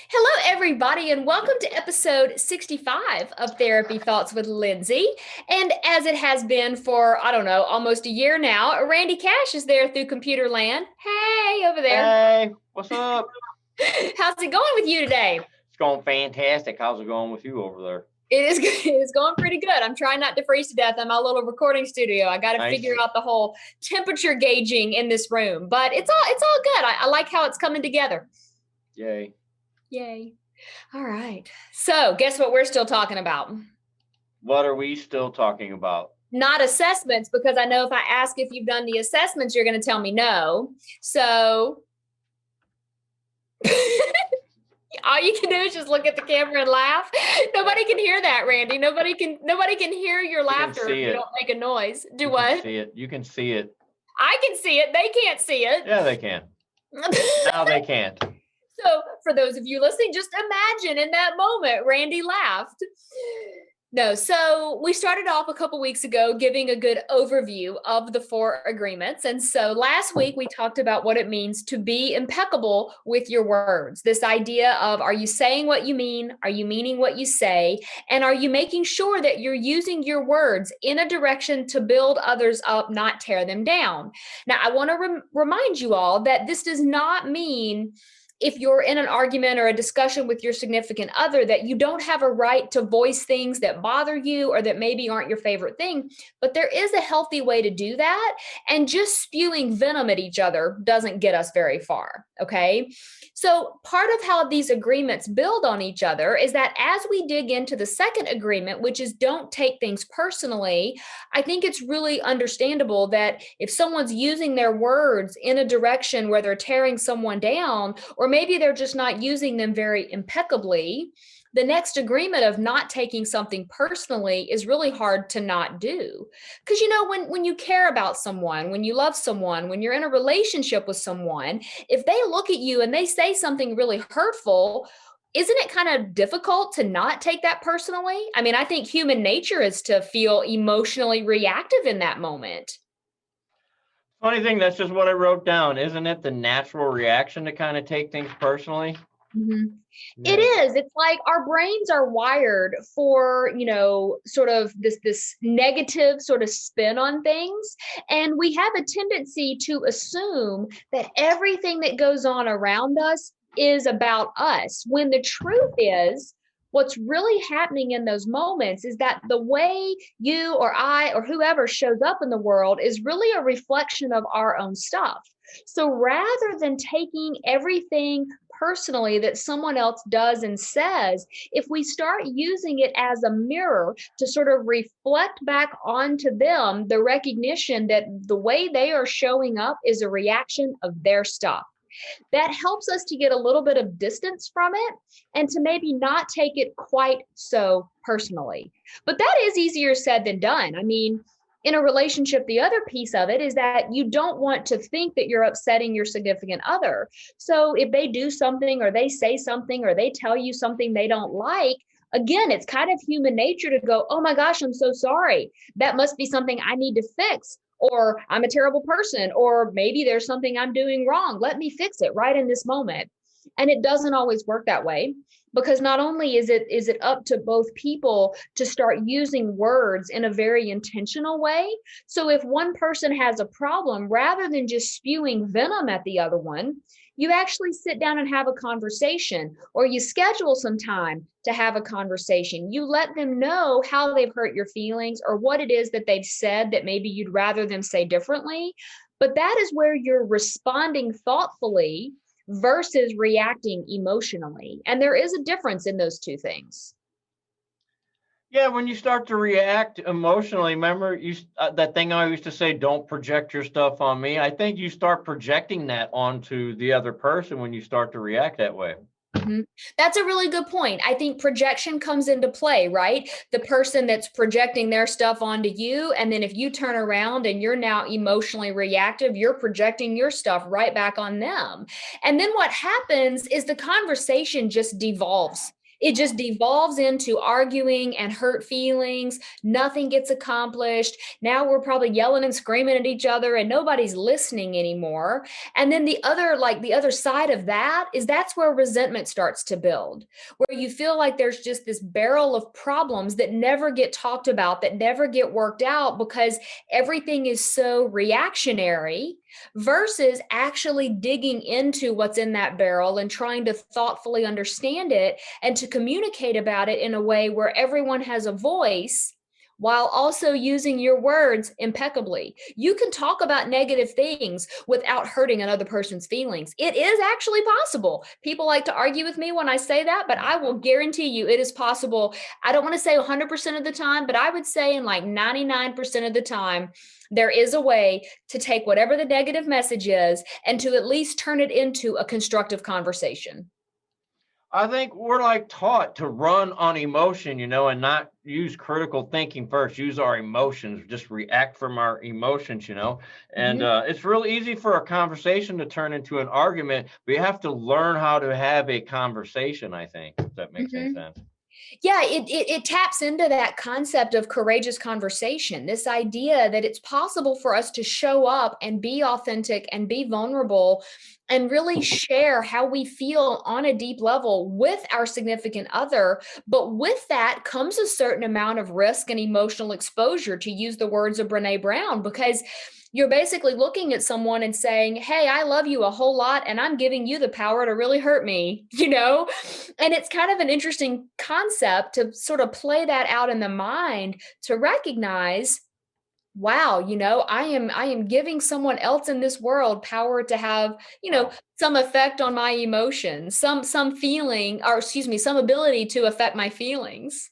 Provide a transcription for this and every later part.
Hello, everybody, and welcome to episode 65 of Therapy Thoughts with Lindsay. And as it has been for, I don't know, almost a year now, Randy Cash is there through computer land. Hey, over there. Hey, what's up? How's it going with you today? It's going fantastic. How's it going with you over there? It is good. It's going pretty good. I'm trying not to freeze to death in my little recording studio. I got to Nice. figure out the whole temperature gauging in this room, but it's all good. I like how it's coming together. Yay. Yay. All right. So guess what we're still talking about? What are we still talking about? Not assessments, because I know if I ask if you've done the assessments, you're going to tell me no. So all you can do is just look at the camera and laugh. Nobody can hear that, Randy. Nobody can hear your laughter if you don't make a noise. Do what? See it. You can see it. I can see it. They can't see it. Yeah, they can. Now they can't. So for those of you listening, just imagine in that moment, Randy laughed. No, so we started off a couple weeks ago giving a good overview of the 4 agreements. And so last week we talked about what it means to be impeccable with your words. This idea of, are you saying what you mean? Are you meaning what you say? And are you making sure that you're using your words in a direction to build others up, not tear them down? Now, I want to remind you all that this does not mean if you're in an argument or a discussion with your significant other that you don't have a right to voice things that bother you or that maybe aren't your favorite thing, but there is a healthy way to do that. And just spewing venom at each other doesn't get us very far, okay? So part of how these agreements build on each other is that as we dig into the second agreement, which is don't take things personally, I think it's really understandable that if someone's using their words in a direction where they're tearing someone down, or maybe they're just not using them very impeccably, the next agreement of not taking something personally is really hard to not do. Because, when you care about someone, when you love someone, when you're in a relationship with someone, if they look at you and they say something really hurtful, isn't it kind of difficult to not take that personally? I mean, I think human nature is to feel emotionally reactive in that moment. Funny thing, that's just what I wrote down. Isn't it the natural reaction to kind of take things personally? Mm-hmm. Yeah. It is. It's like our brains are wired for, sort of this negative sort of spin on things. And we have a tendency to assume that everything that goes on around us is about us, when the truth is, what's really happening in those moments is that the way you or I or whoever shows up in the world is really a reflection of our own stuff. So rather than taking everything personally that someone else does and says, if we start using it as a mirror to sort of reflect back onto them the recognition that the way they are showing up is a reaction of their stuff, that helps us to get a little bit of distance from it and to maybe not take it quite so personally. But that is easier said than done. I mean, in a relationship, the other piece of it is that you don't want to think that you're upsetting your significant other. So if they do something or they say something or they tell you something they don't like, again, it's kind of human nature to go, oh my gosh, I'm so sorry. That must be something I need to fix. Or I'm a terrible person, or maybe there's something I'm doing wrong. Let me fix it right in this moment. And it doesn't always work that way, because not only is it up to both people to start using words in a very intentional way. So if one person has a problem, rather than just spewing venom at the other one, you actually sit down and have a conversation, or you schedule some time to have a conversation. You let them know how they've hurt your feelings or what it is that they've said that maybe you'd rather them say differently. But that is where you're responding thoughtfully versus reacting emotionally. And there is a difference in those two things. Yeah, when you start to react emotionally, remember that thing I used to say, don't project your stuff on me. I think you start projecting that onto the other person when you start to react that way. Mm-hmm. That's a really good point. I think projection comes into play, right? The person that's projecting their stuff onto you. And then if you turn around and you're now emotionally reactive, you're projecting your stuff right back on them. And then what happens is the conversation just devolves It just devolves into arguing and hurt feelings. Nothing gets accomplished. Now we're probably yelling and screaming at each other and nobody's listening anymore. And then the other side of that is that's where resentment starts to build, where you feel like there's just this barrel of problems that never get talked about, that never get worked out because everything is so reactionary versus actually digging into what's in that barrel and trying to thoughtfully understand it and to communicate about it in a way where everyone has a voice while also using your words impeccably. You can talk about negative things without hurting another person's feelings. It is actually possible. People like to argue with me when I say that, but I will guarantee you it is possible. I don't want to say 100% of the time, but I would say in like 99% of the time, there is a way to take whatever the negative message is and to at least turn it into a constructive conversation. I think we're like taught to run on emotion, and not use critical thinking first, use our emotions, just react from our emotions, and it's real easy for a conversation to turn into an argument. We have to learn how to have a conversation, I think, if that makes any sense. Yeah, it taps into that concept of courageous conversation, this idea that it's possible for us to show up and be authentic and be vulnerable and really share how we feel on a deep level with our significant other. But with that comes a certain amount of risk and emotional exposure, to use the words of Brene Brown, because you're basically looking at someone and saying, hey, I love you a whole lot, and I'm giving you the power to really hurt me, And it's kind of an interesting concept to sort of play that out in the mind, to recognize, wow, I am giving someone else in this world power to have, some effect on my emotions, some feeling, or excuse me, some ability to affect my feelings.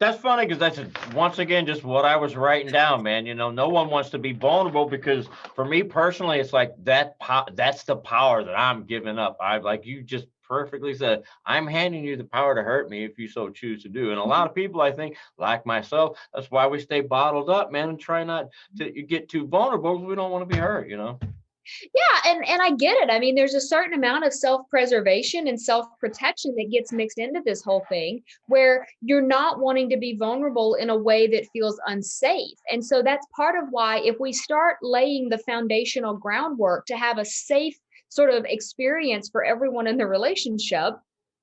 That's funny because that's once again just what I was writing down, man. No one wants to be vulnerable because for me personally, it's like that's the power that I'm giving up. I like you just perfectly said, I'm handing you the power to hurt me if you so choose to do. And a lot of people, I think, like myself, that's why we stay bottled up, man, and try not to get too vulnerable because we don't want to be hurt, Yeah, and I get it. I mean, there's a certain amount of self-preservation and self-protection that gets mixed into this whole thing, where you're not wanting to be vulnerable in a way that feels unsafe. And so that's part of why, if we start laying the foundational groundwork to have a safe sort of experience for everyone in the relationship,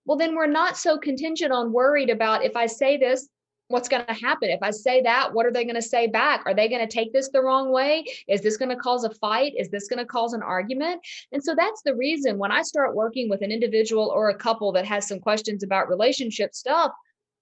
well, then we're not so contingent on worried about, if I say this, what's going to happen? If I say that, what are they going to say back? Are they going to take this the wrong way? Is this going to cause a fight? Is this going to cause an argument? And so that's the reason when I start working with an individual or a couple that has some questions about relationship stuff,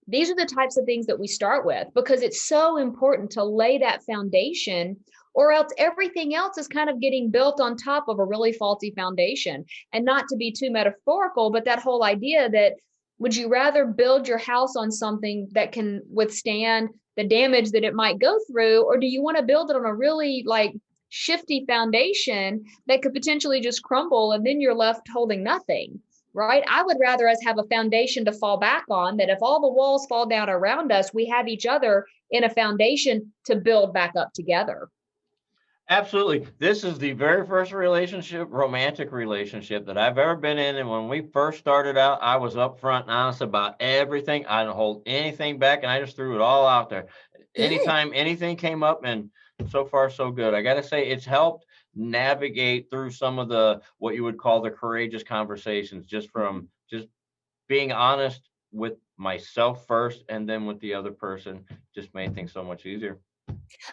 these are the types of things that we start with, because it's so important to lay that foundation, or else everything else is kind of getting built on top of a really faulty foundation. And not to be too metaphorical, but that whole idea that, would you rather build your house on something that can withstand the damage that it might go through? Or do you want to build it on a really like shifty foundation that could potentially just crumble and then you're left holding nothing, right? I would rather us have a foundation to fall back on, that if all the walls fall down around us, we have each other in a foundation to build back up together. Absolutely. This is the very first romantic relationship that I've ever been in. And when we first started out, I was upfront and honest about everything. I didn't hold anything back, and I just threw it all out there. Anytime anything came up, and so far so good. I got to say, it's helped navigate through some of the, what you would call the courageous conversations, just being honest with myself first and then with the other person, just made things so much easier.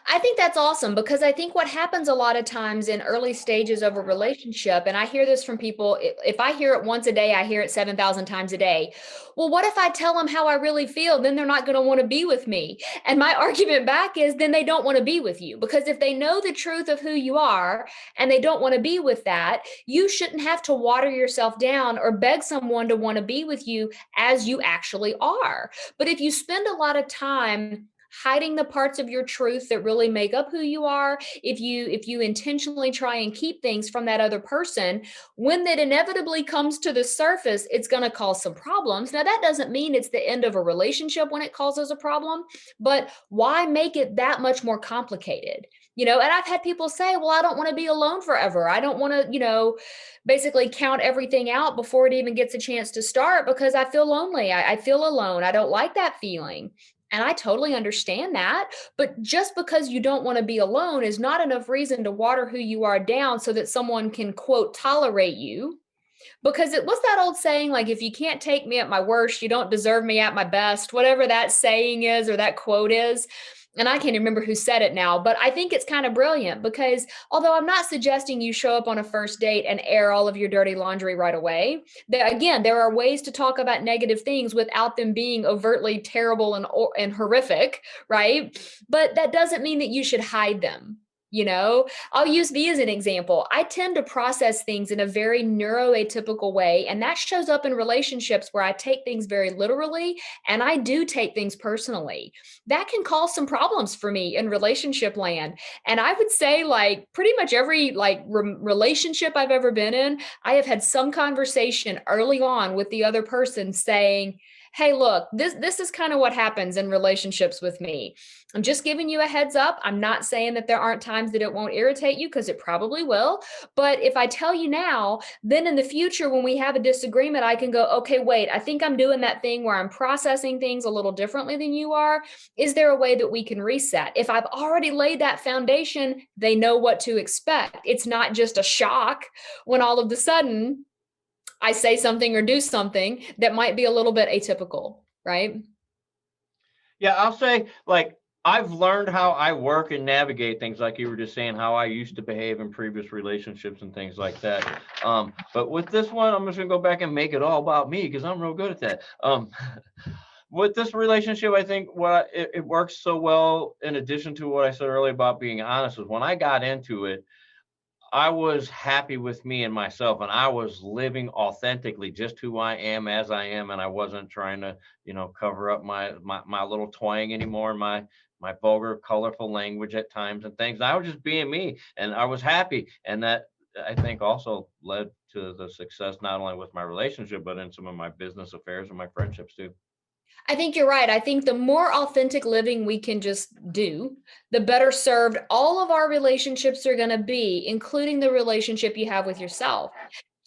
I think that's awesome, because I think what happens a lot of times in early stages of a relationship, and I hear this from people, if I hear it once a day, I hear it 7,000 times a day. Well, what if I tell them how I really feel? Then they're not going to want to be with me. And my argument back is, then they don't want to be with you, because if they know the truth of who you are and they don't want to be with that, you shouldn't have to water yourself down or beg someone to want to be with you as you actually are. But if you spend a lot of time hiding the parts of your truth that really make up who you are, if you intentionally try and keep things from that other person, when that inevitably comes to the surface, it's going to cause some problems. Now, that doesn't mean it's the end of a relationship when it causes a problem, but why make it that much more complicated? And I've had people say, well, I don't want to be alone forever. I don't want to, basically count everything out before it even gets a chance to start because I feel lonely. I feel alone. I don't like that feeling. And I totally understand that. But just because you don't want to be alone is not enough reason to water who you are down so that someone can, quote, tolerate you. Because it was that old saying, like, if you can't take me at my worst, you don't deserve me at my best, whatever that saying is or that quote is. And I can't remember who said it now, but I think it's kind of brilliant because although I'm not suggesting you show up on a first date and air all of your dirty laundry right away, there are ways to talk about negative things without them being overtly terrible and horrific, right? But that doesn't mean that you should hide them. I'll use me as an example. I tend to process things in a very neuroatypical way, and that shows up in relationships where I take things very literally and I do take things personally. That can cause some problems for me in relationship land. And I would say, like, pretty much every relationship I've ever been in, I have had some conversation early on with the other person saying, hey, look, this is kind of what happens in relationships with me. I'm just giving you a heads up. I'm not saying that there aren't times that it won't irritate you, because it probably will. But if I tell you now, then in the future, when we have a disagreement, I can go, okay, wait, I think I'm doing that thing where I'm processing things a little differently than you are. Is there a way that we can reset? If I've already laid that foundation, they know what to expect. It's not just a shock when all of a sudden I say something or do something that might be a little bit atypical, right? Yeah, I'll say, like, I've learned how I work and navigate things, like you were just saying, how I used to behave in previous relationships and things like that. But with this one, I'm just gonna go back and make it all about me because I'm real good at that. With this relationship, I think it works so well, in addition to what I said earlier about being honest, is when I got into it, I was happy with me and myself, and I was living authentically just who I am as I am, and I wasn't trying to, cover up my little twang anymore, my vulgar, colorful language at times and things. I was just being me, and I was happy, and that, I think, also led to the success not only with my relationship but in some of my business affairs and my friendships too. I think you're right. I think the more authentic living we can just do, the better served all of our relationships are going to be, including the relationship you have with yourself,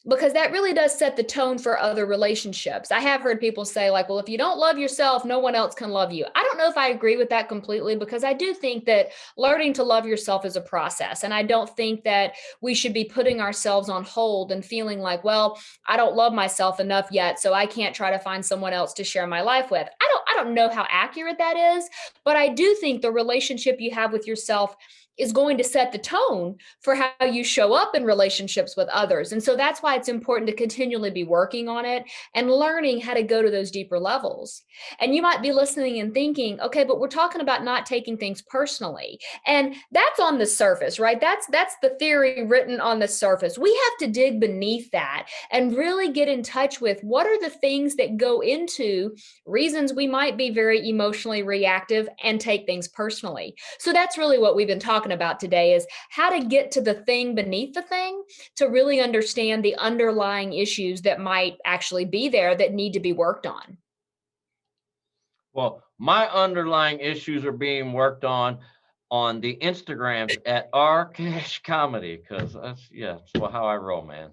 because that really does set the tone for other relationships. I have heard people say, like, well, if you don't love yourself, no one else can love you. I don't know if I agree with that completely, because I do think that learning to love yourself is a process. And I don't think that we should be putting ourselves on hold and feeling like, well, I don't love myself enough yet, so I can't try to find someone else to share my life with. I don't know how accurate that is, but I do think the relationship you have with yourself is going to set the tone for how you show up in relationships with others. And so that's why it's important to continually be working on it and learning how to go to those deeper levels. And you might be listening and thinking, okay, but we're talking about not taking things personally. And that's on the surface, right? That's the theory written on the surface. We have to dig beneath that and really get in touch with what are the things that go into reasons we might be very emotionally reactive and take things personally. So that's really what we've been talking about today, is how to get to the thing beneath the thing to really understand the underlying issues that might actually be there that need to be worked on. Well, my underlying issues are being worked on the Instagrams at R Cash Comedy, because that's how I roll, man.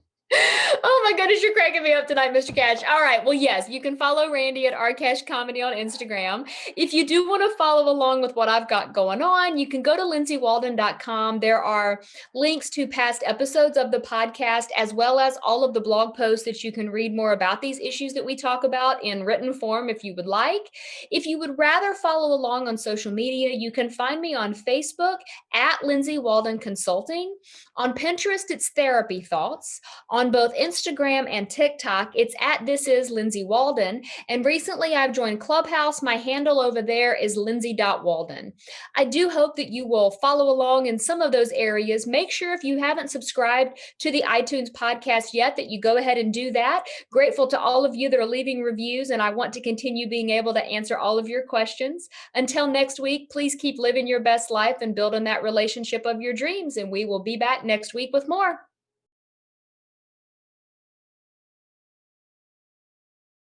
Oh my goodness, you're cracking me up tonight, Mr. Cash. All right. Well, yes, you can follow Randy at rcash comedy on Instagram. If you do want to follow along with what I've got going on, you can go to lindsaywalden.com. There are links to past episodes of the podcast, as well as all of the blog posts that you can read more about these issues that we talk about in written form if you would like. If you would rather follow along on social media, you can find me on Facebook at Lindsay Walden Consulting. On Pinterest, it's Therapy Thoughts. On both Instagram and TikTok, it's at This Is Lindsay Walden. And recently I've joined Clubhouse. My handle over there is lindsay.walden. I do hope that you will follow along in some of those areas. Make sure, if you haven't subscribed to the iTunes podcast yet, that you go ahead and do that. Grateful to all of you that are leaving reviews, and I want to continue being able to answer all of your questions. Until next week, please keep living your best life and building that relationship of your dreams, and we will be back next week with more.